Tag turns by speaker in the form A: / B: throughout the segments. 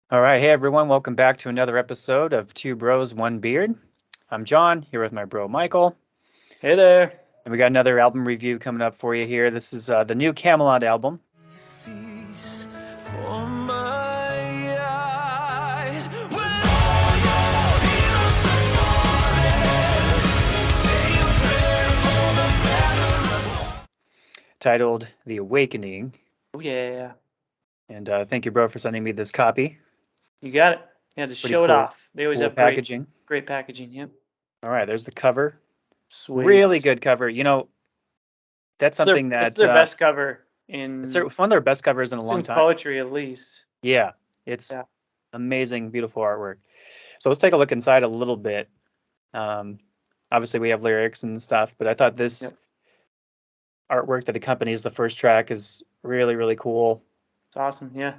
A: All right, hey everyone, welcome back to another episode of Two Bros, One Beard. I'm John, here with my bro Michael,
B: Hey there.
A: and we got another album review coming up for you here. This is the new Kamelot album.
C: Feast for my eyes when all your heroes are falling. Say a prayer for the valor of war.
A: Titled The Awakening.
B: Oh yeah,
A: And thank you, bro, for sending me this copy.
B: you got it. You had to
A: Pretty
B: show it
A: cool,
B: off. They always
A: cool
B: have great
A: packaging.
B: packaging. Yep.
A: All right, there's the cover.
B: Sweet.
A: Really good cover. You know, that's something
B: It's
A: that
B: their best cover
A: it's
B: in
A: one of their best covers in a long
B: since
A: time.
B: poetry, at least.
A: Yeah, it's
B: Yeah.
A: amazing, beautiful artwork. So let's take a look inside a little bit. Obviously, we have lyrics and stuff, but I thought this
B: Yep.
A: artwork that accompanies the first track is really, really cool.
B: It's awesome. Yeah.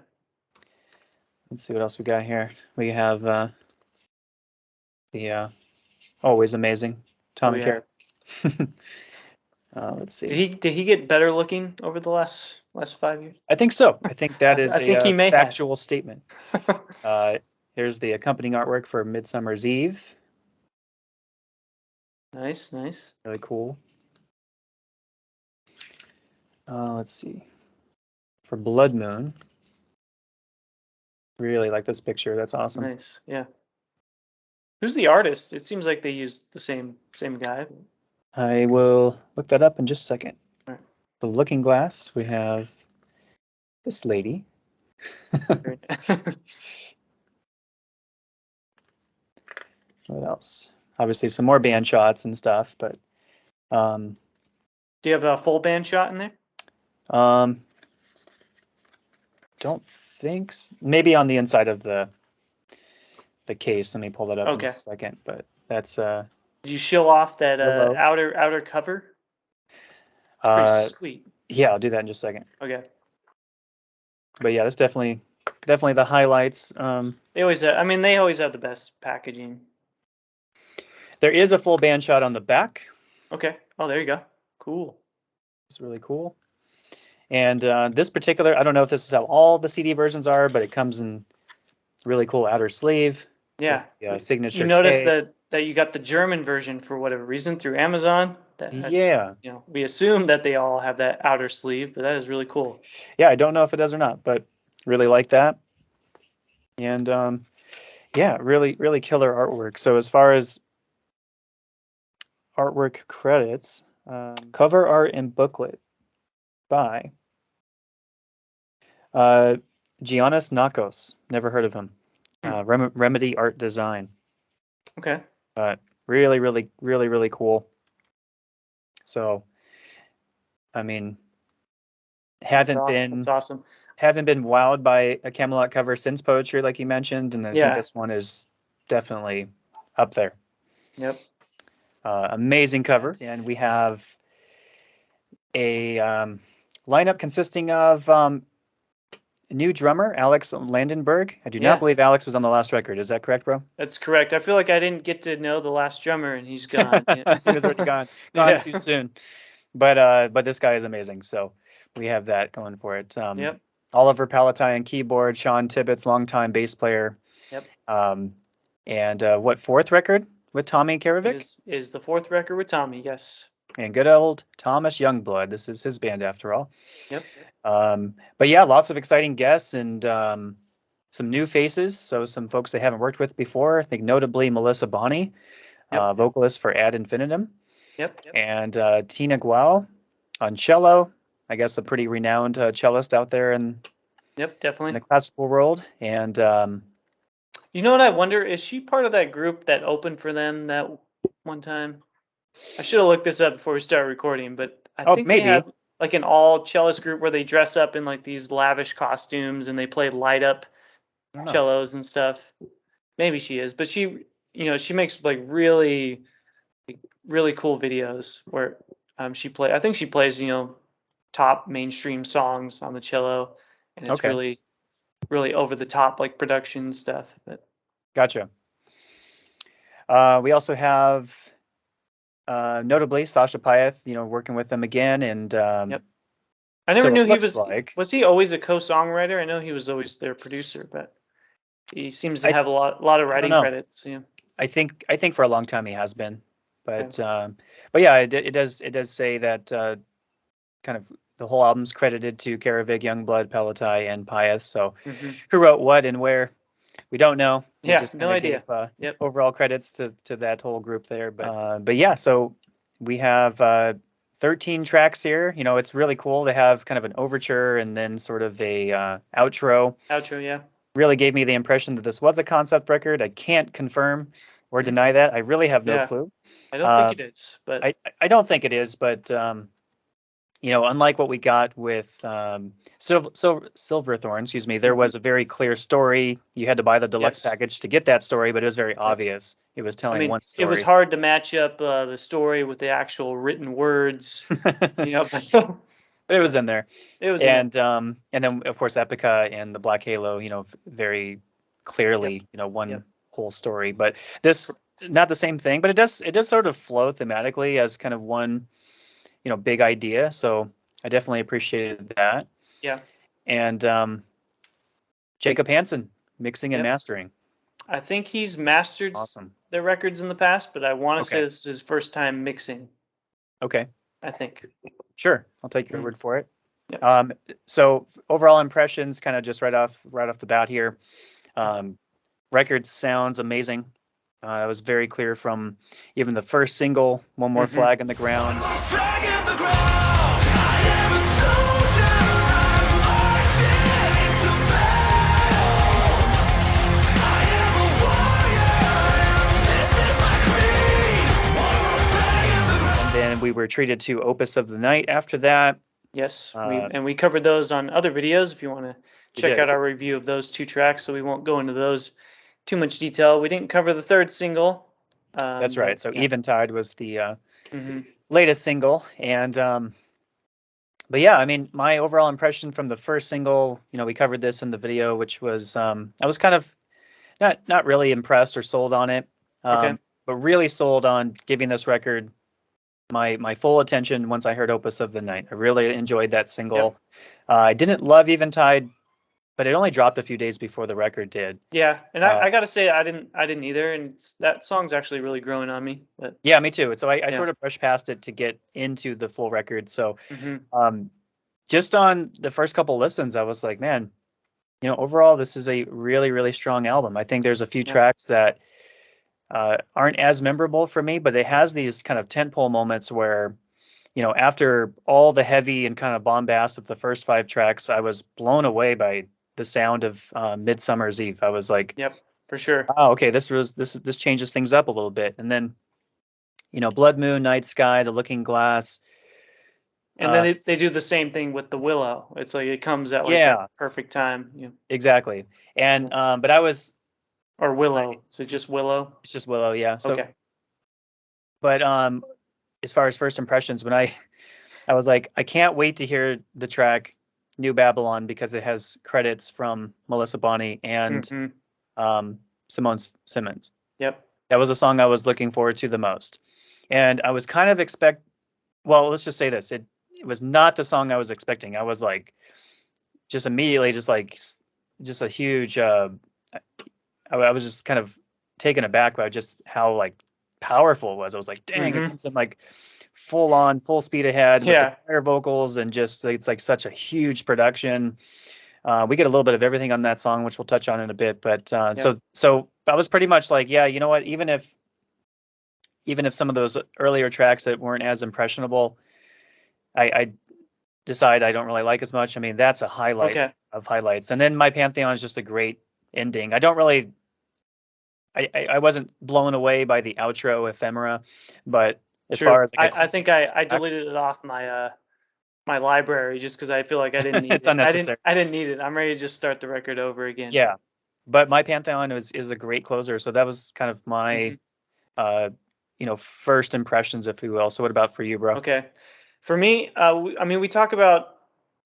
A: Let's see what else we got here. We have the always amazing Tommy
B: yeah.
A: Carrick. Let's see.
B: Did he get better looking over the last 5 years?
A: I think so. I think that is
B: I think he may have.
A: factual statement. Here's the accompanying artwork for Midsummer's Eve.
B: Nice.
A: Really cool. Let's see. For Blood Moon. Really like this picture. That's awesome.
B: Nice. Yeah. Who's the artist? It seems like they used the same guy.
A: I will look that up in just a second.
B: All right.
A: The Looking Glass, we have this lady. What else? Obviously some more band shots and stuff, but
B: Do you have a full band shot in there?
A: Don't think maybe on the inside of the case. Let me pull that up in just a second, but that's
B: Did you show off that outer cover? It's pretty sweet.
A: Yeah, I'll do that in just a second.
B: Okay.
A: But yeah, that's definitely the highlights.
B: They always have the best packaging.
A: There is a full band shot on the back.
B: Okay. Oh, there you go. Cool.
A: It's really cool. And this particular, I don't know if this is how all the CD versions are, but it comes in really cool outer sleeve.
B: Yeah.
A: Yeah. Signature.
B: You notice that you got the German version for whatever reason through Amazon.
A: Yeah.
B: You know, we assume that they all have that outer sleeve, but that is really cool.
A: Yeah, I don't know if it does or not, but really like that. And yeah, really killer artwork. So as far as artwork credits, cover art and booklet by Giannis Nakos. Never heard of him. Remedy Art Design.
B: Okay.
A: But really cool. So, I mean,
B: That's awesome.
A: Haven't been wowed by a Kamelot cover since poetry, like you mentioned, and I think this one is definitely up there.
B: Yep.
A: Amazing cover, and we have a lineup consisting of new drummer Alex Landenberg. I do not believe Alex was on the last record. Is that correct, bro?
B: That's correct. I feel like I didn't get to know the last drummer, and he's gone.
A: He was already gone too soon. But this guy is amazing. So we have that going for it.
B: Yep.
A: Oliver Palatine keyboard, Sean Tibbetts, longtime bass player.
B: Yep.
A: And what, fourth record with Tommy Karevic?
B: Is the fourth record with Tommy? Yes.
A: And good old Thomas Youngblood. This is his band after all.
B: Yep.
A: But yeah, lots of exciting guests and some new faces. So some folks they haven't worked with before. I think notably Melissa Bonney, vocalist for Ad Infinitum.
B: Yep.
A: And Tina Guo on cello. I guess a pretty renowned cellist out there in
B: definitely
A: in the classical world. And
B: you know what I wonder? Is she part of that group that opened for them that one time? I should have looked this up before we start recording, but I think
A: maybe.
B: They have like an all cellist group where they dress up in like these lavish costumes and they play light up cellos and stuff. Maybe she is, but she makes like really cool videos where I think she plays, top mainstream songs on the cello, and it's really over the top like production stuff. But
A: gotcha. We also have notably Sasha Pyeth, working with them again, and
B: I never knew he was. Was he always a co-songwriter? I know he was always their producer, but He seems to have a lot of writing
A: know.
B: credits. Yeah.
A: I think for a long time he has been, but yeah, it does say that kind of the whole album's credited to Karavig, Youngblood, Pelotai, and Pius. So who wrote what and where, we don't know. He
B: Yeah,
A: just
B: no idea.
A: Gave, overall credits to that whole group there. But yeah, so we have 13 tracks here. You know, it's really cool to have kind of an overture and then sort of a outro.
B: Outro, yeah.
A: Really gave me the impression that this was a concept record. I can't confirm or deny that. I really have no clue.
B: I don't think it is, but
A: I don't think it is, but you know, unlike what we got with Silverthorn, excuse me, there was a very clear story. You had to buy the deluxe package to get that story, but it was very obvious. It was telling one story.
B: It was hard to match up the story with the actual written words. You know,
A: but it was in there.
B: It was,
A: and then of course Epica and the Black Halo. You know, very clearly, you know, one whole story. But this not the same thing, but it does sort of flow thematically as kind of one, you know, big idea. So I definitely appreciated that.
B: Yeah.
A: And Jacob Hansen mixing and mastering.
B: I think he's mastered their records in the past, but I want to say this is his first time mixing.
A: Okay.
B: I think.
A: Sure, I'll take your word for it.
B: Yep.
A: So overall impressions, kind of just right off the bat here. Record sounds amazing. It was very clear from even the first single, One More Flag in the Ground.
C: Flag in the ground. I am a soldier. I'm marching into battle. I am a warrior. This is my creed. One more flag in the ground.
A: And then we were treated to Opus of the Night after that.
B: Yes, we covered those on other videos if you want to check out our review of those two tracks, so we won't go into those too much detail. We didn't cover the third single.
A: That's right. So Eventide was the latest single. And but yeah, I mean, my overall impression from the first single, you know, we covered this in the video, which was I was kind of not really impressed or sold on it, but really sold on giving this record my full attention once I heard Opus of the Night. I really enjoyed that single. I didn't love Eventide, but it only dropped a few days before the record did.
B: Yeah, and I gotta say I didn't either, and that song's actually really growing on me. But
A: yeah, me too. So I sort of brushed past it to get into the full record. So just on the first couple listens, I was like, man, you know, overall this is a really, really strong album. I think there's a few tracks that aren't as memorable for me, but it has these kind of tentpole moments where, you know, after all the heavy and kind of bombast of the first 5 tracks, I was blown away by the sound of Midsummer's Eve. I was like,
B: yep, for sure.
A: Oh, okay, this changes things up a little bit. And then, you know, Blood Moon, Night Sky, The Looking Glass.
B: And then they do the same thing with the Willow. It's like it comes at like the perfect time. Yeah.
A: Exactly. And but I was
B: or Willow. So just Willow?
A: It's just Willow, yeah. So,
B: okay.
A: But as far as first impressions, when I was like, I can't wait to hear the track New Babylon because it has credits from Melissa Bonney and Simone Simmons.
B: Yep.
A: That was a song I was looking forward to the most. And I was kind of well, let's just say this. It was not the song I was expecting. I was like, just immediately, just a huge, I was just kind of taken aback by just how like powerful it was. I was like, dang, it comes in like full speed ahead with the fire vocals and just it's like such a huge production. We get a little bit of everything on that song, which we'll touch on in a bit. But so I was pretty much like, yeah, you know what? Even if some of those earlier tracks that weren't as impressionable, I decide I don't really like as much. I mean, that's a highlight of highlights. And then My Pantheon is just a great ending. I wasn't blown away by the outro Ephemera, but as far as
B: I think I deleted it off my my library just because I feel like I didn't need
A: it's unnecessary.
B: I didn't need it. I'm ready to just start the record over again.
A: Yeah, but My Pantheon is a great closer. So that was kind of my you know, first impressions, if you will. So what about for you, bro?
B: Okay, for me, I mean, we talk about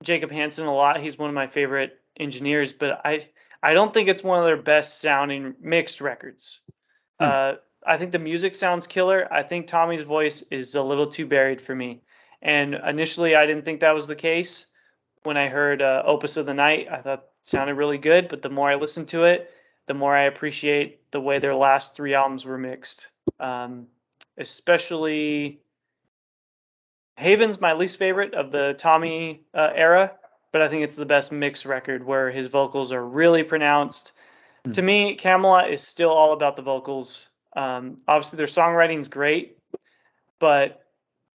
B: Jacob Hansen a lot. He's one of my favorite engineers, but I don't think it's one of their best sounding mixed records. I think the music sounds killer. I think Tommy's voice is a little too buried for me. And initially, I didn't think that was the case. When I heard Opus of the Night, I thought it sounded really good. But the more I listened to it, the more I appreciate the way their last 3 albums were mixed. Especially Haven's my least favorite of the Tommy era, but I think it's the best mix record where his vocals are really pronounced.
A: Hmm.
B: To me, Kamelot is still all about the vocals. Obviously, their songwriting's great, but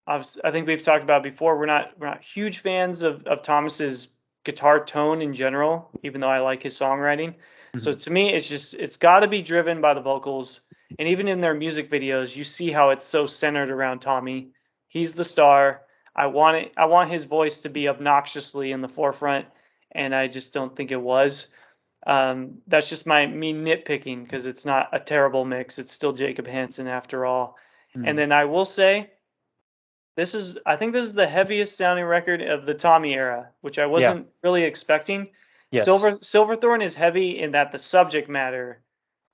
B: obviously, I think we've talked about before. We're not huge fans of Thomas's guitar tone in general, even though I like his songwriting. So to me, it's got to be driven by the vocals. And even in their music videos, you see how it's so centered around Tommy. He's the star. I want his voice to be obnoxiously in the forefront, and I just don't think it was. That's just me nitpicking because it's not a terrible mix. It's still Jacob Hansen after all. And then I will say, I think this is the heaviest sounding record of the Tommy era, which I wasn't really expecting.
A: Yes.
B: Silverthorn is heavy in that the subject matter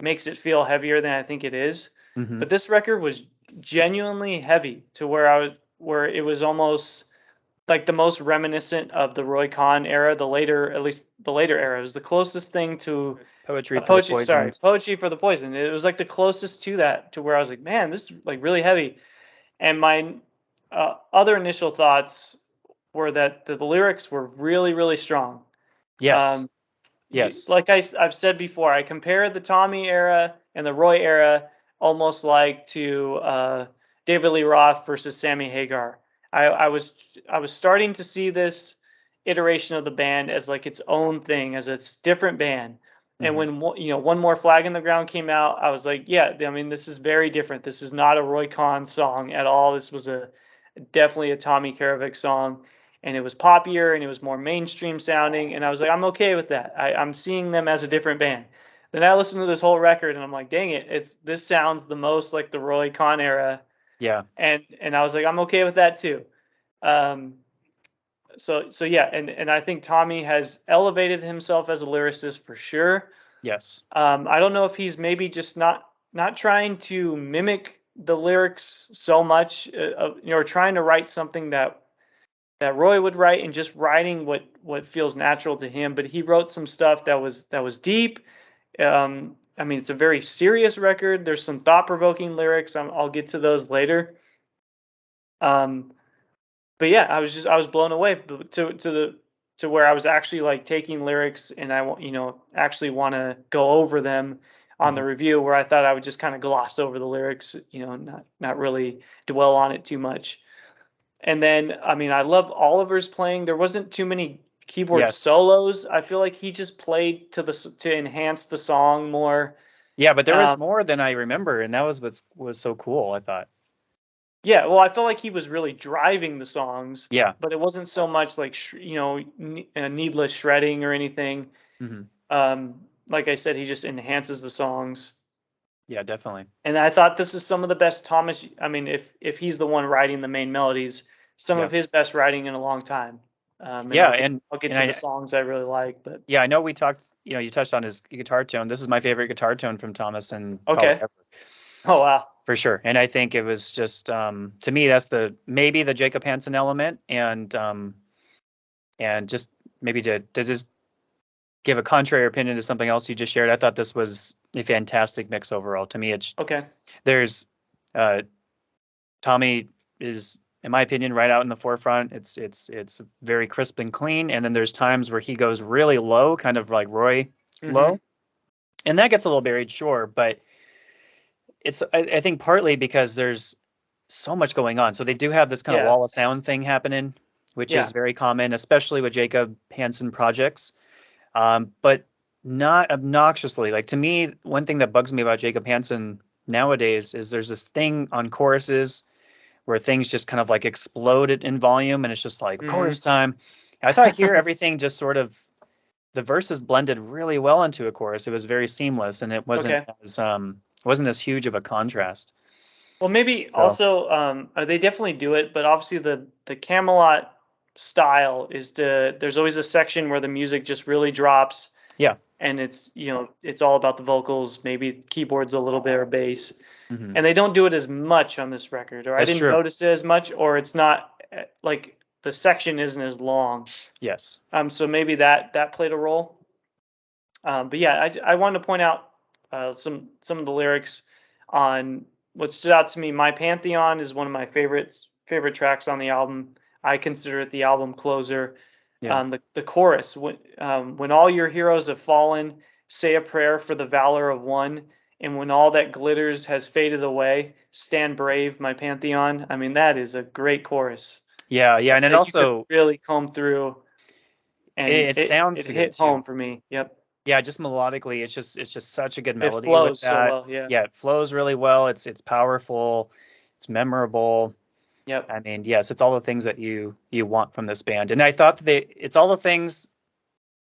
B: makes it feel heavier than I think it is. But this record was genuinely heavy to where it was almost like the most reminiscent of the Roy Khan era, at least the later era. It was the closest thing to
A: Poetry for the Poisoned.
B: Poetry for the Poison. It was like the closest to that, to where I was like, man, this is like really heavy. And my other initial thoughts were that the lyrics were really, really strong.
A: Yes. Yes.
B: Like I've said before, I compare the Tommy era and the Roy era almost like to David Lee Roth versus Sammy Hagar. I was starting to see this iteration of the band as like its own thing, as its different band. And when One More Flag in the Ground came out, I was like, yeah, I mean, this is very different. This is not a Roy Khan song at all. This was definitely a Tommy Karavik song, and it was poppier and it was more mainstream sounding. And I was like, I'm okay with that. I'm seeing them as a different band. Then I listened to this whole record and I'm like, dang it, this sounds the most like the Roy Khan era.
A: Yeah.
B: And I was like, I'm okay with that too. So yeah, and I think Tommy has elevated himself as a lyricist for sure.
A: Yes.
B: I don't know if he's maybe just not trying to mimic the lyrics so much, or trying to write something that Roy would write, and just writing what feels natural to him. But he wrote some stuff that was deep. I mean, it's a very serious record. There's some thought-provoking lyrics. I'll get to those later. But yeah, I was blown away to where I was actually like taking lyrics and I actually want to go over them on the review, where I thought I would just kind of gloss over the lyrics, not really dwell on it too much. And then, I mean, I love Oliver's playing. There wasn't too many keyboard solos. I feel like he just played to enhance the song more.
A: Yeah, but there was more than I remember, and that was what was so cool, I thought.
B: Yeah, well, I felt like he was really driving the songs.
A: Yeah.
B: But it wasn't so much like needless shredding or anything. Like I said, he just enhances the songs.
A: Yeah, definitely.
B: And I thought this is some of the best Thomas. I mean, if he's the one writing the main melodies, some of his best writing in a long time. And I'll get to the songs I really like. But
A: yeah, I know we talked. You touched on his guitar tone. This is my favorite guitar tone from Thomas, and
B: okay. Oh wow.
A: For sure. And I think it was just to me that's maybe the Jacob Hansen element, and just maybe to just give a contrary opinion to something else you just shared. I thought this was a fantastic mix overall. To me, it's
B: okay.
A: There's Tommy is, in my opinion, right out in the forefront. It's very crisp and clean, and then there's times where he goes really low, kind of like Roy low, and that gets a little buried, sure, but it's I think partly because there's so much going on. So they do have this kind of wall of sound thing happening, which is very common, especially with Jacob Hansen projects, but not obnoxiously. Like, to me, one thing that bugs me about Jacob Hansen nowadays is there's this thing on choruses where things just kind of like exploded in volume, and it's just like chorus time. I thought here everything just sort of, the verses blended really well into a chorus. It was very seamless, and it wasn't as huge of a contrast.
B: Well, maybe also they definitely do it, but obviously the Kamelot style is there's always a section where the music just really drops.
A: Yeah.
B: And it's it's all about the vocals, maybe keyboards a little bit or bass. And they don't do it as much on this record, or I didn't notice it as much, or it's not like the section isn't as long.
A: Yes.
B: So maybe that played a role. But yeah, I wanted to point out some of the lyrics on what stood out to me. My Pantheon is one of my favorite tracks on the album. I consider it the album closer.
A: Yeah.
B: The chorus, when all your heroes have fallen, say a prayer for the valor of one, and when all that glitters has faded away, stand brave, my Pantheon. I mean, that is a great chorus.
A: Yeah, and it
B: that you
A: also
B: could really comb through, and
A: it sounds
B: it
A: good
B: hit
A: too.
B: home for me. Yep.
A: Yeah, just melodically, it's just such a good melody
B: It flows
A: with
B: so
A: that.
B: well. Yeah.
A: Yeah, it flows really well. It's powerful. It's memorable.
B: Yep.
A: I mean, yes, it's all the things that you want from this band. And I thought that it's all the things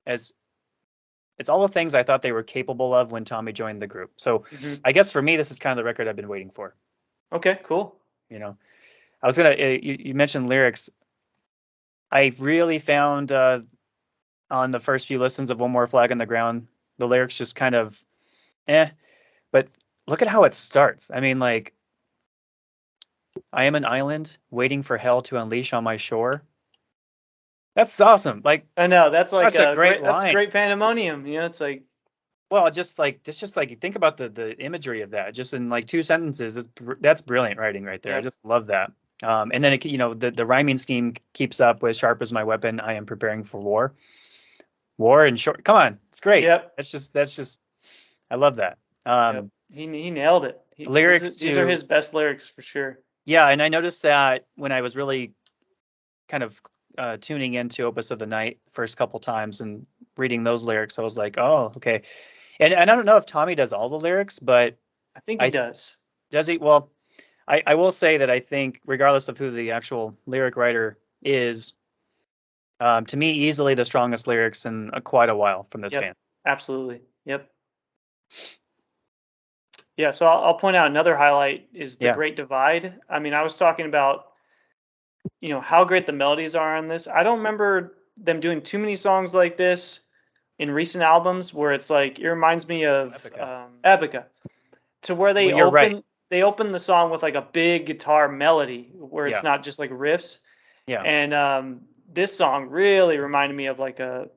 A: I thought they were capable of when Tommy joined the group. So I guess for me, this is kind of the record I've been waiting for.
B: Okay, cool.
A: You know, I was gonna. You mentioned lyrics. I really found on the first few listens of One More Flag on the Ground, the lyrics just kind of, but look at how it starts. I mean, like, I am an island waiting for hell to unleash on my shore. That's awesome. Like,
B: I know that's like
A: such a great
B: that's
A: line.
B: great pandemonium. You know, it's like,
A: well, just like think about the imagery of that. Just in like 2 sentences, that's brilliant writing right there. I
B: Yep.
A: just love that. And then the rhyming scheme keeps up with "Sharp as my weapon, I am preparing for war." War and short. Come on, it's great.
B: Yep.
A: That's just. I love that.
B: Yep. He nailed it.
A: Lyrics
B: these are his best lyrics for sure.
A: Yeah, and I noticed that when I was really kind of tuning into Opus of the Night first couple times and reading those lyrics, I was like, oh, okay. And I don't know if Tommy does all the lyrics, but
B: I think he does.
A: Does he? Well, I will say that I think, regardless of who the actual lyric writer is, to me, easily the strongest lyrics in quite a while from this band.
B: Absolutely. Yep. Yeah, so I'll point out another highlight is the Great Divide. I mean, I was talking about, how great the melodies are on this. I don't remember them doing too many songs like this in recent albums where it's like, it reminds me of Epica, to where they open the song with like a big guitar melody where it's not just like riffs.
A: Yeah.
B: And this song really reminded me of like a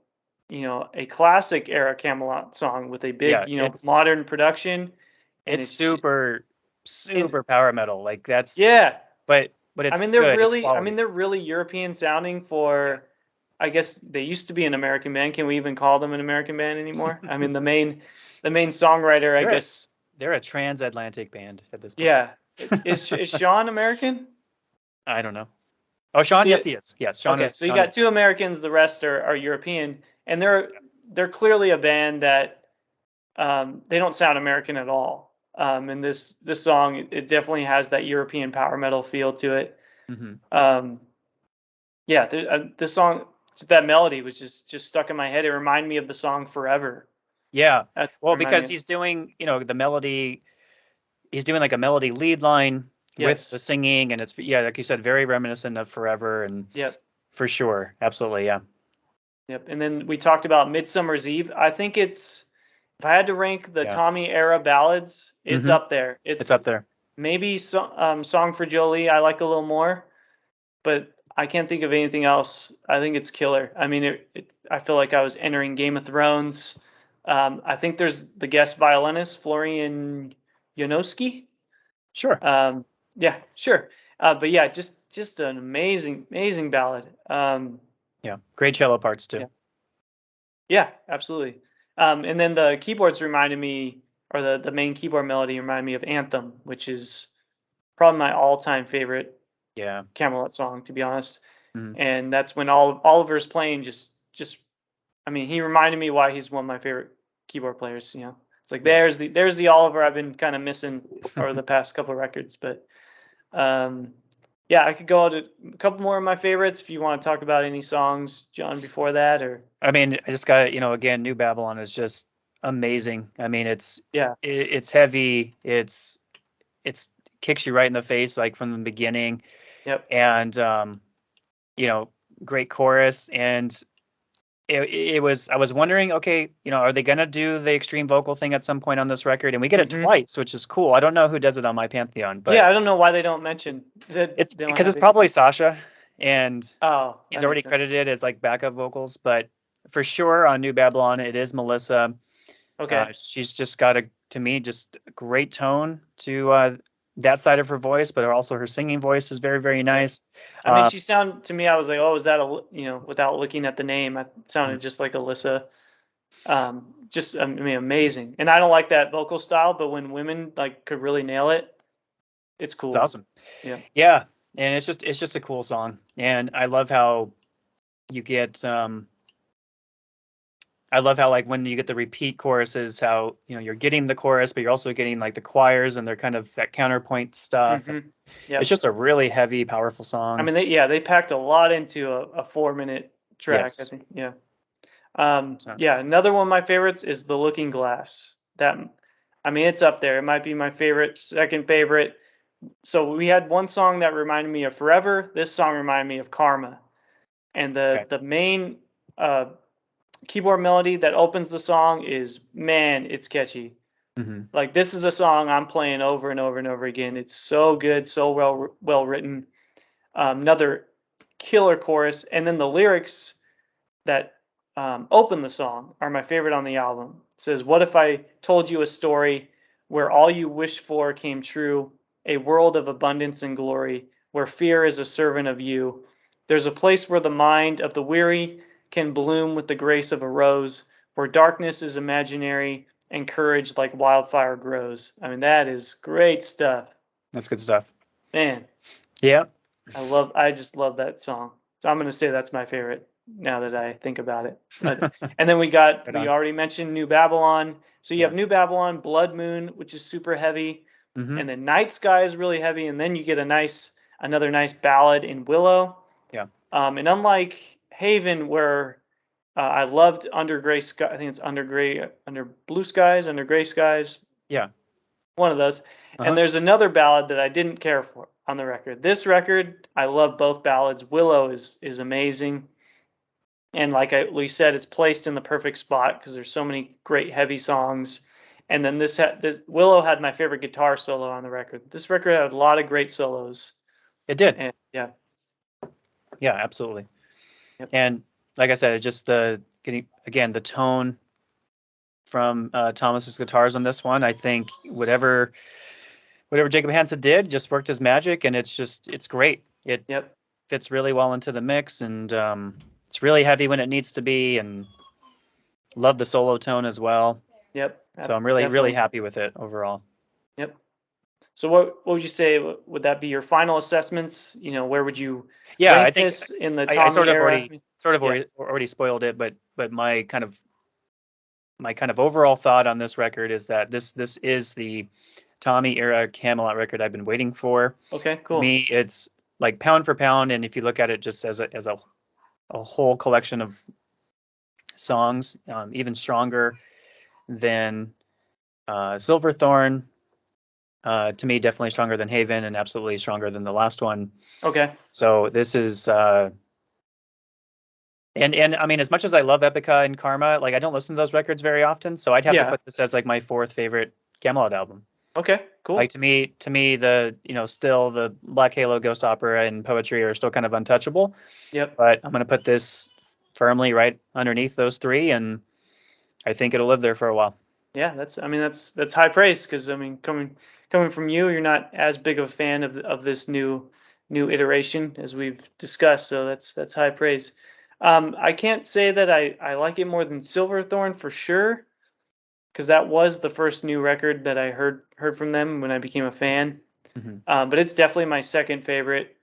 B: classic era Kamelot song with a big, modern production. And
A: it's super power metal. Like that's but it's
B: they're really European sounding for, I guess they used to be an American band. Can we even call them an American band anymore? I mean, the main songwriter, I guess
A: they're a transatlantic band at this point.
B: Yeah. Is Sean American?
A: I don't know. Oh, Sean, yes, he is. Yes, Sean is.
B: So you got 2 Americans, the rest are European, and they're clearly a band that they don't sound American at all. And this song, it definitely has that European power metal feel to it.
A: Mm-hmm.
B: This song, that melody was just stuck in my head. It reminded me of the song Forever.
A: Yeah. Because he's doing, the melody, he's doing like a melody lead line with the singing, and it's, like you said, very reminiscent of Forever, and for sure. Absolutely. Yeah.
B: Yep. And then we talked about Midsummer's Eve. I think if I had to rank the Tommy era ballads, it's up there. It's
A: up there.
B: Maybe Song for Jolie I like a little more, but I can't think of anything else. I think it's killer. I mean, I feel like I was entering Game of Thrones. I think there's the guest violinist, Florian Janowski.
A: Sure.
B: Yeah, sure. But yeah, just an amazing ballad.
A: Great cello parts too.
B: Yeah, absolutely. And then the keyboards reminded me, or the main keyboard melody reminded me of Anthem, which is probably my all-time favorite Kamelot song, to be honest.
A: Mm-hmm.
B: And that's when Oliver's playing just I mean, he reminded me why he's one of my favorite keyboard players. It's like there's the Oliver I've been kind of missing over the past couple of records. But I could go to a couple more of my favorites if you want to talk about any songs, John, before that. Or
A: I mean, I just got, again, New Babylon is just amazing. I mean, it's heavy. It's kicks you right in the face, like from the beginning.
B: Yep.
A: And great chorus. And I was wondering, okay, are they gonna do the extreme vocal thing at some point on this record? And we get it twice, which is cool. I don't know who does it on My Pantheon, but
B: I don't know why they don't mention that.
A: It's because it's probably Sasha, and he's already
B: sense.
A: credited as like backup vocals. But for sure on New Babylon, it is Melissa.
B: Okay.
A: She's just got to me, just a great tone to that side of her voice, but also her singing voice is very, very nice.
B: I mean, she sounded to me. I was like, oh, is that without looking at the name, it sounded just like Alyssa. Just I mean, amazing. And I don't like that vocal style, but when women like could really nail it, it's cool.
A: It's awesome.
B: Yeah.
A: Yeah, and it's just a cool song, and I love how you get I love how like when you get the repeat choruses, how you're getting the chorus, but you're also getting like the choirs and they're kind of that counterpoint stuff.
B: Yeah.
A: It's just a really heavy, powerful song.
B: I mean, they packed a lot into a 4-minute track.
A: Yes.
B: I think. Yeah. Yeah. Another one of my favorites is The Looking Glass. I mean, it's up there. It might be my favorite, second favorite. So we had one song that reminded me of Forever. This song reminded me of Karma. And the main keyboard melody that opens the song is, man, it's catchy. Like, this is a song I'm playing over and over and over again. It's so good, so well written. Another killer chorus, and then the lyrics that open the song are my favorite on the album. It says, "What if I told you a story where all you wished for came true, a world of abundance and glory, where fear is a servant of you. There's a place where the mind of the weary can bloom with the grace of a rose, where darkness is imaginary and courage like wildfire grows." I mean, that is great stuff.
A: That's good stuff.
B: Man.
A: Yeah.
B: I just love that song. So I'm going to say that's my favorite now that I think about it. And then we already mentioned New Babylon. So you have New Babylon, Blood Moon, which is super heavy. And then Night Sky is really heavy. And then you get another nice ballad in Willow.
A: Yeah.
B: And unlike Haven, where I loved Under Gray Sky, I think it's Under Blue Skies, Under Gray Skies.
A: Yeah.
B: One of those. And there's another ballad that I didn't care for on the record. This record, I love both ballads. Willow is amazing. And like we said, it's placed in the perfect spot because there's so many great heavy songs. And then this Willow had my favorite guitar solo on the record. This record had a lot of great solos.
A: It did.
B: And, yeah.
A: Yeah, absolutely.
B: Yep.
A: And like I said, it's just getting again the tone from Thomas's guitars on this one. I think whatever Jacob Hansen did just worked his magic, and it's great. It fits really well into the mix, and it's really heavy when it needs to be, and love the solo tone as well.
B: Yep.
A: So I'm really happy with it overall.
B: Yep. So what would you say? Would that be your final assessments? Where would you?
A: Yeah,
B: rank
A: I think
B: this in the
A: I
B: Tommy
A: sort of
B: era?
A: already spoiled it, but my kind of overall thought on this record is that this is the Tommy era Kamelot record I've been waiting for.
B: Okay, cool.
A: To me, it's like pound for pound, and if you look at it just as a whole collection of songs, even stronger than Silverthorn. To me, definitely stronger than Haven, and absolutely stronger than the last one.
B: Okay.
A: So this is, and I mean, as much as I love Epica and Karma, like I don't listen to those records very often, so I'd have to put this as like my fourth favorite Kamelot album.
B: Okay, cool.
A: Like to me, the still the Black Halo, Ghost Opera, and Poetry are still kind of untouchable.
B: Yep.
A: But I'm gonna put this firmly right underneath those three, and I think it'll live there for a while.
B: Yeah, that's high praise, because I mean coming from you, you're not as big of a fan of this new iteration as we've discussed, so that's high praise. I can't say that I like it more than Silverthorn for sure, because that was the first new record that I heard from them when I became a fan. But it's definitely my second favorite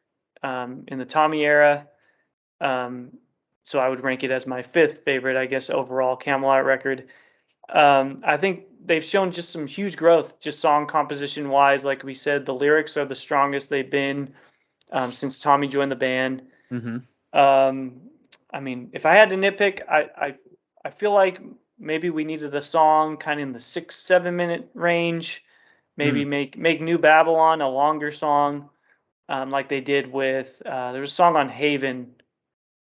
B: in the Tommy era. So I would rank it as my fifth favorite, I guess, overall Kamelot record. I think they've shown just some huge growth, just song composition wise. Like we said, the lyrics are the strongest they've been since Tommy joined the band. I mean, if I had to nitpick, I feel like maybe we needed a song kind of in the 6-7 minute range. Maybe make New Babylon a longer song, like they did with there was a song on Haven.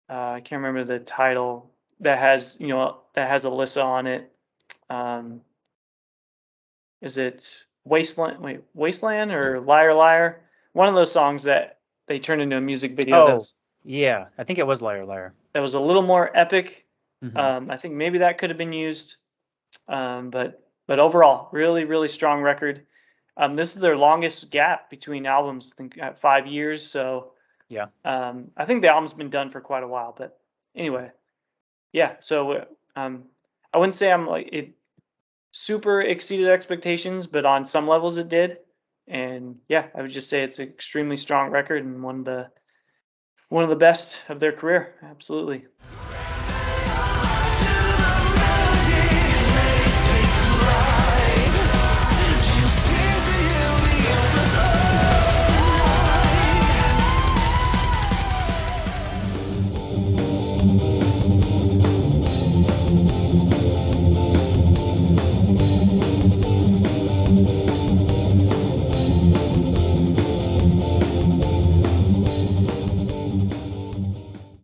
B: I can't remember the title that has Alyssa on it. Is it Wasteland? Wait, Wasteland or Liar Liar? One of those songs that they turned into a music video.
A: Yeah, I think it was Liar Liar.
B: That was a little more epic. I think maybe that could have been used. But overall, really, really strong record. This is their longest gap between albums, I think at 5 years. So
A: Yeah.
B: I think the album's been done for quite a while. But anyway, yeah. So I wouldn't say I'm like it super exceeded expectations, but on some levels it did. And yeah, I would just say it's an extremely strong record and one of the best of their career. Absolutely.